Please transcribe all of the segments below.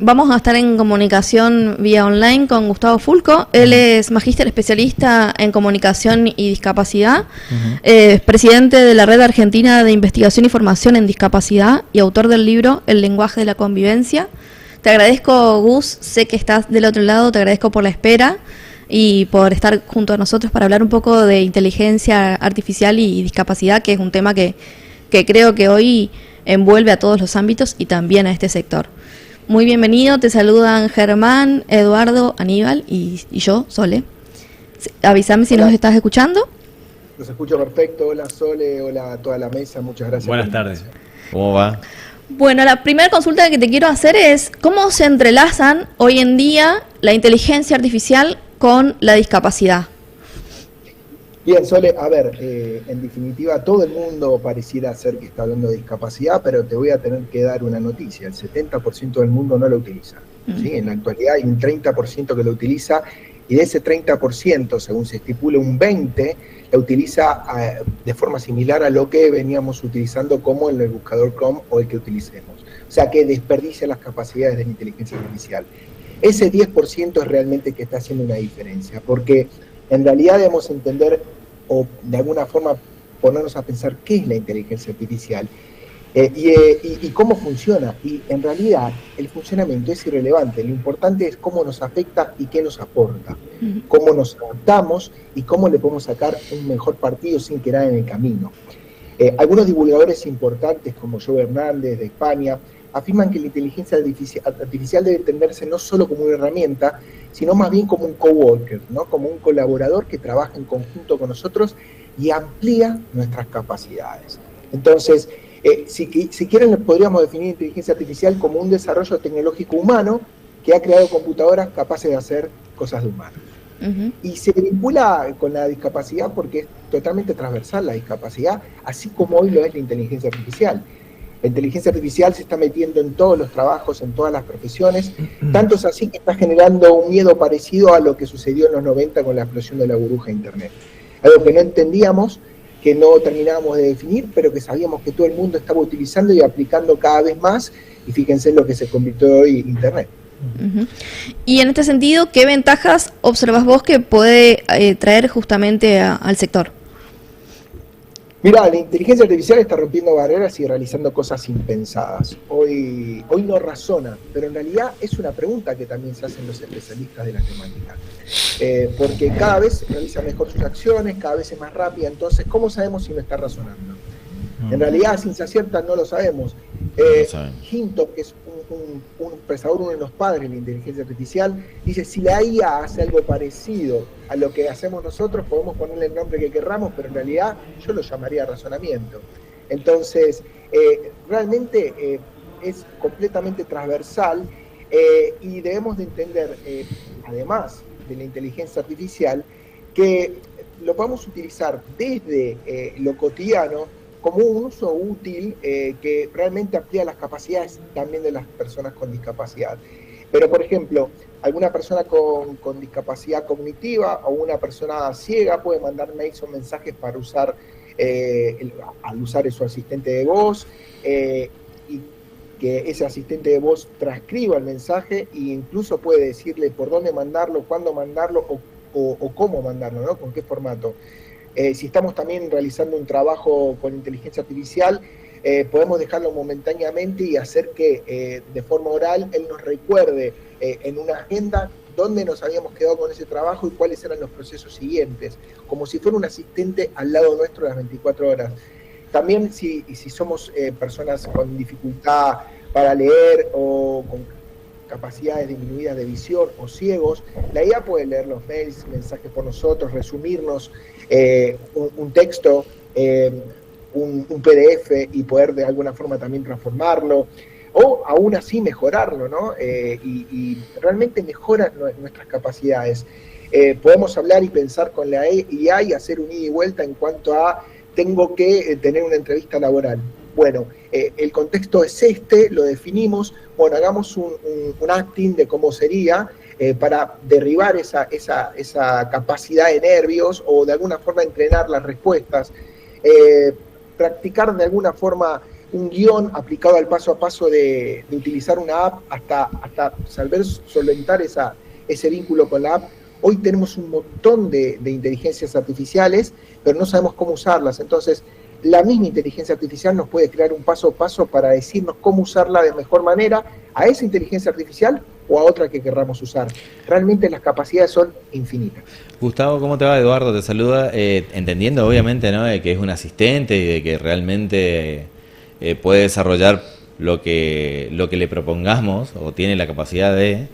vamos a estar en comunicación vía online con Gustavo Fulco. Él es magíster especialista en comunicación y discapacidad, presidente de la Red Argentina de Investigación y Formación en Discapacidad y autor del libro El lenguaje de la convivencia. Te agradezco, Gus, sé que estás del otro lado, te agradezco por la espera y por estar junto a nosotros para hablar un poco de inteligencia artificial y discapacidad, que es un tema que creo que hoy envuelve a todos los ámbitos y también a este sector. Muy bienvenido, te saludan Germán, Eduardo, Aníbal y yo, Sole. Avísame si nos estás escuchando. Los escucho perfecto. Hola Sole, hola a toda la mesa, muchas gracias. Buenas tardes. ¿Cómo va? Bueno, la primera consulta que te quiero hacer es ¿cómo se entrelazan hoy en día la inteligencia artificial con la discapacidad? Bien, Sole, a ver, en definitiva todo el mundo pareciera ser que está hablando de discapacidad, pero te voy a tener que dar una noticia, el 70% del mundo no lo utiliza, ¿sí? En la actualidad hay un 30% que lo utiliza, y de ese 30%, según se estipula, un 20% la utiliza de forma similar a lo que veníamos utilizando como en el buscador Chrome o el que utilicemos. O sea, que desperdicia las capacidades de la inteligencia artificial. Ese 10% es realmente que está haciendo una diferencia, porque en realidad debemos entender o de alguna forma ponernos a pensar qué es la inteligencia artificial y cómo funciona. Y en realidad el funcionamiento es irrelevante, lo importante es cómo nos afecta y qué nos aporta, cómo nos adaptamos y cómo le podemos sacar un mejor partido sin quedar en el camino. Algunos divulgadores importantes como Joe Hernández de España afirman que la inteligencia artificial debe entenderse no solo como una herramienta, sino más bien como un coworker, ¿no? Como un colaborador que trabaja en conjunto con nosotros y amplía nuestras capacidades. Entonces, si quieren, podríamos definir inteligencia artificial como un desarrollo tecnológico humano que ha creado computadoras capaces de hacer cosas de humanos. Y se vincula con la discapacidad porque es totalmente transversal la discapacidad, así como hoy lo es la inteligencia artificial. La inteligencia artificial se está metiendo en todos los trabajos, en todas las profesiones, tanto es así que está generando un miedo parecido a lo que sucedió en los 90 con la explosión de la burbuja de Internet. Algo que no entendíamos, que no terminábamos de definir, pero que sabíamos que todo el mundo estaba utilizando y aplicando cada vez más, y fíjense en lo que se convirtió hoy Internet. Y en este sentido, ¿qué ventajas observas vos que puede traer justamente al sector? Mira, la inteligencia artificial está rompiendo barreras y realizando cosas impensadas. Hoy no razona, pero en realidad es una pregunta que también se hacen los especialistas de la temática. Porque cada vez realiza mejor sus acciones, cada vez es más rápida, entonces, ¿cómo sabemos si no está razonando? En realidad, a ciencia cierta no lo sabemos. Hinton, que es un pensador, uno de los padres de la inteligencia artificial, dice, si la IA hace algo parecido a lo que hacemos nosotros, podemos ponerle el nombre que querramos, pero en realidad yo lo llamaría razonamiento. Entonces, realmente es completamente transversal y debemos de entender, además de la inteligencia artificial, que lo podemos utilizar desde lo cotidiano como un uso útil que realmente amplía las capacidades también de las personas con discapacidad. Pero, por ejemplo, alguna persona con discapacidad cognitiva o una persona ciega puede mandar mails o mensajes para usar, al usar su asistente de voz, y que ese asistente de voz transcriba el mensaje e incluso puede decirle por dónde mandarlo, cuándo mandarlo o cómo mandarlo, ¿no? Con qué formato. Si estamos también realizando un trabajo con inteligencia artificial, podemos dejarlo momentáneamente y hacer que de forma oral él nos recuerde en una agenda dónde nos habíamos quedado con ese trabajo y cuáles eran los procesos siguientes, como si fuera un asistente al lado nuestro las 24 horas. También si somos personas con dificultad para leer o con capacidades disminuidas de visión o ciegos, la IA puede leer los mails, mensajes por nosotros, resumirnos un texto, un PDF y poder de alguna forma también transformarlo o aún así mejorarlo, ¿no? Y realmente mejora nuestras capacidades. Podemos hablar y pensar con la IA y hacer un ida y vuelta en cuanto a tengo que tener una entrevista laboral. Bueno, el contexto es este, lo definimos, bueno, hagamos un acting de cómo sería para derribar esa capacidad de nervios o de alguna forma entrenar las respuestas, practicar de alguna forma un guión aplicado al paso a paso de utilizar una app hasta saber solventar ese vínculo con la app. Hoy tenemos un montón de inteligencias artificiales, pero no sabemos cómo usarlas. Entonces, la misma inteligencia artificial nos puede crear un paso a paso para decirnos cómo usarla de mejor manera a esa inteligencia artificial o a otra que querramos usar. Realmente las capacidades son infinitas. Gustavo, ¿cómo te va? Eduardo te saluda, entendiendo obviamente, ¿no?, de que es un asistente y de que realmente puede desarrollar lo que le propongamos o tiene la capacidad de...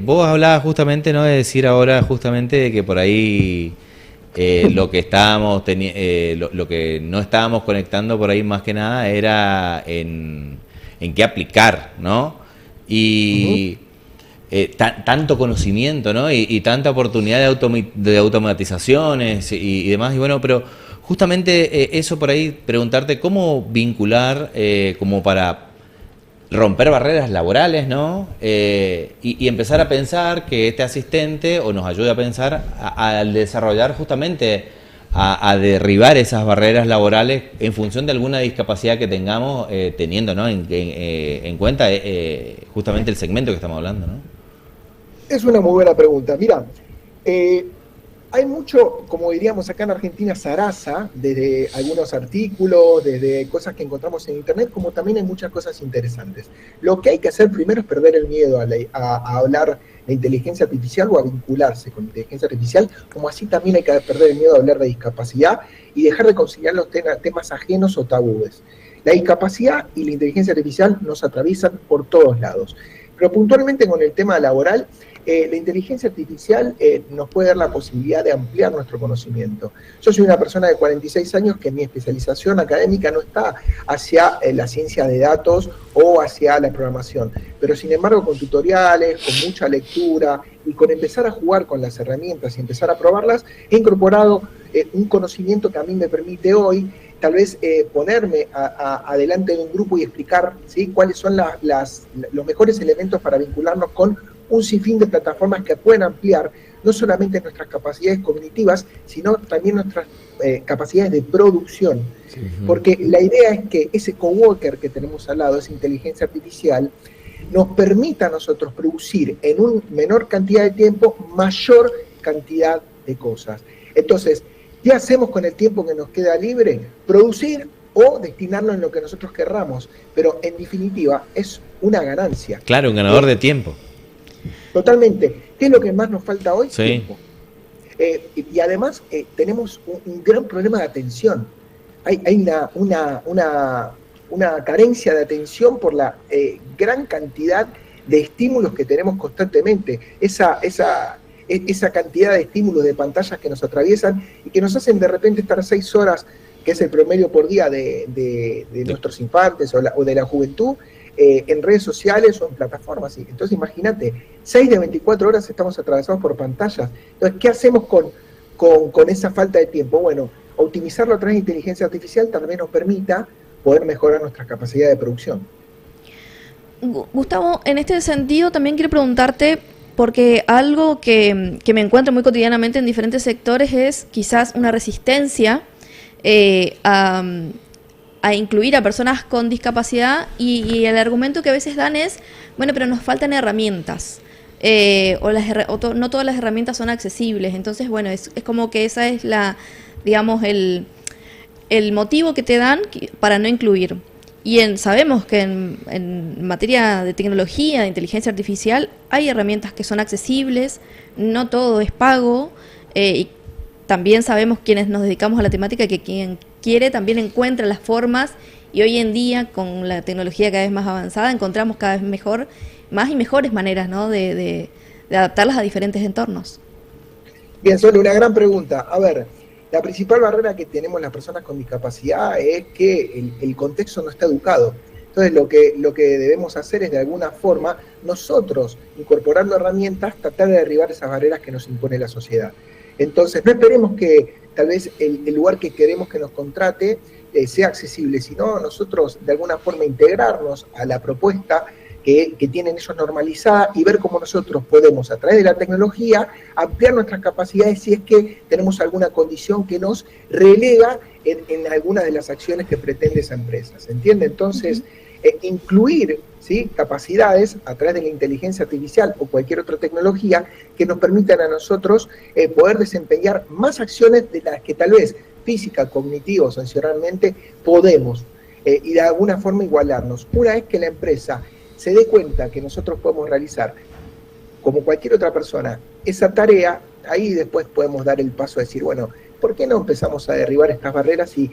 vos hablabas justamente, ¿no?, de decir ahora justamente de que por ahí lo que lo que no estábamos conectando por ahí más que nada era en qué aplicar, ¿no? Y tanto conocimiento, ¿no? Y tanta oportunidad de automatizaciones y demás. Y bueno, pero justamente eso por ahí, preguntarte cómo vincular como para romper barreras laborales, ¿no? Y empezar a pensar que este asistente o nos ayude a pensar al desarrollar justamente a derribar esas barreras laborales en función de alguna discapacidad que tengamos, teniendo, ¿no?, en cuenta justamente el segmento que estamos hablando, ¿no? Es una muy buena pregunta. Mira, hay mucho, como diríamos acá en Argentina, zaraza, desde algunos artículos, desde cosas que encontramos en internet, como también hay muchas cosas interesantes. Lo que hay que hacer primero es perder el miedo a hablar de inteligencia artificial o a vincularse con inteligencia artificial, como así también hay que perder el miedo a hablar de discapacidad y dejar de considerar los temas ajenos o tabúes. La discapacidad y la inteligencia artificial nos atraviesan por todos lados. Pero puntualmente con el tema laboral, la inteligencia artificial nos puede dar la posibilidad de ampliar nuestro conocimiento. Yo soy una persona de 46 años que mi especialización académica no está hacia la ciencia de datos o hacia la programación, pero sin embargo con tutoriales, con mucha lectura y con empezar a jugar con las herramientas y empezar a probarlas, he incorporado un conocimiento que a mí me permite hoy tal vez ponerme adelante de un grupo y explicar, ¿sí?, cuáles son los mejores elementos para vincularnos con un sinfín de plataformas que pueden ampliar no solamente nuestras capacidades cognitivas, sino también nuestras capacidades de producción. Sí. Porque la idea es que ese coworker que tenemos al lado, esa inteligencia artificial, nos permita a nosotros producir en una menor cantidad de tiempo mayor cantidad de cosas. Entonces, ¿qué hacemos con el tiempo que nos queda libre? Producir o destinarlo en lo que nosotros querramos. Pero en definitiva es una ganancia. Claro, un ganador de tiempo. Totalmente. ¿Qué es lo que más nos falta hoy? Sí. Tiempo. Y además tenemos un gran problema de atención. Hay una carencia de atención por la gran cantidad de estímulos que tenemos constantemente. Esa cantidad de estímulos de pantallas que nos atraviesan y que nos hacen de repente estar 6 horas, que es el promedio por día de nuestros infantes o de la juventud, en redes sociales o en plataformas. Entonces imagínate, 6 de 24 horas estamos atravesados por pantallas. Entonces, ¿qué hacemos con esa falta de tiempo? Bueno, optimizarlo a través de inteligencia artificial también nos permita poder mejorar nuestras capacidades de producción. Gustavo, en este sentido también quiero preguntarte, porque algo que me encuentro muy cotidianamente en diferentes sectores es quizás una resistencia a incluir a personas con discapacidad y el argumento que a veces dan es, bueno, pero nos faltan herramientas no todas las herramientas son accesibles. Entonces, bueno, es como que esa es digamos, el motivo que te dan para no incluir. Y sabemos que en materia de tecnología, de inteligencia artificial, hay herramientas que son accesibles, no todo es pago, y también sabemos quienes nos dedicamos a la temática que quien quiere también encuentra las formas, y hoy en día con la tecnología cada vez más avanzada encontramos cada vez más y mejores maneras, ¿no?, de adaptarlas a diferentes entornos. Bien, Sol, una gran pregunta. A ver, la principal barrera que tenemos las personas con discapacidad es que el contexto no está educado. Entonces lo que debemos hacer es de alguna forma nosotros, incorporando herramientas, tratar de derribar esas barreras que nos impone la sociedad. Entonces no esperemos que tal vez el lugar que queremos que nos contrate sea accesible, sino nosotros de alguna forma integrarnos a la propuesta que tienen ellos normalizada y ver cómo nosotros podemos, a través de la tecnología, ampliar nuestras capacidades si es que tenemos alguna condición que nos relega en alguna de las acciones que pretende esa empresa. ¿Se entiende? Entonces, incluir, ¿sí?, capacidades a través de la inteligencia artificial o cualquier otra tecnología que nos permitan a nosotros poder desempeñar más acciones de las que tal vez física, cognitiva o sensorialmente podemos, y de alguna forma igualarnos. Una vez que la empresa se dé cuenta que nosotros podemos realizar, como cualquier otra persona, esa tarea, ahí después podemos dar el paso a decir, bueno, ¿por qué no empezamos a derribar estas barreras y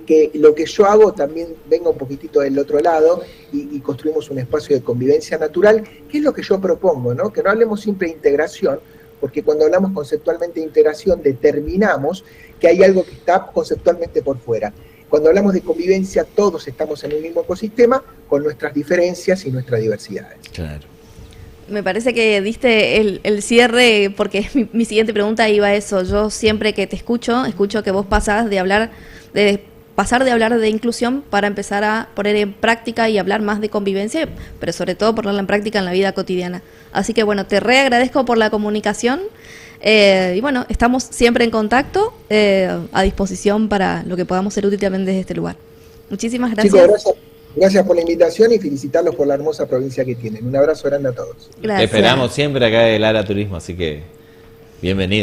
que lo que yo hago también venga un poquitito del otro lado y construimos un espacio de convivencia natural, que es lo que yo propongo, ¿no? Que no hablemos siempre de integración, porque cuando hablamos conceptualmente de integración determinamos que hay algo que está conceptualmente por fuera. Cuando hablamos de convivencia, todos estamos en un mismo ecosistema con nuestras diferencias y nuestras diversidades. Claro. Me parece que diste el cierre, porque mi siguiente pregunta iba a eso. Yo siempre que te escucho que vos pasás pasar de hablar de inclusión para empezar a poner en práctica y hablar más de convivencia, pero sobre todo ponerla en práctica en la vida cotidiana. Así que bueno, te agradezco por la comunicación. Y bueno, estamos siempre en contacto, a disposición para lo que podamos ser útil también desde este lugar. Muchísimas gracias. Chicos, gracias por la invitación y felicitarlos por la hermosa provincia que tienen. Un abrazo grande a todos. Gracias. Te esperamos siempre acá del Ara Turismo, así que bienvenido.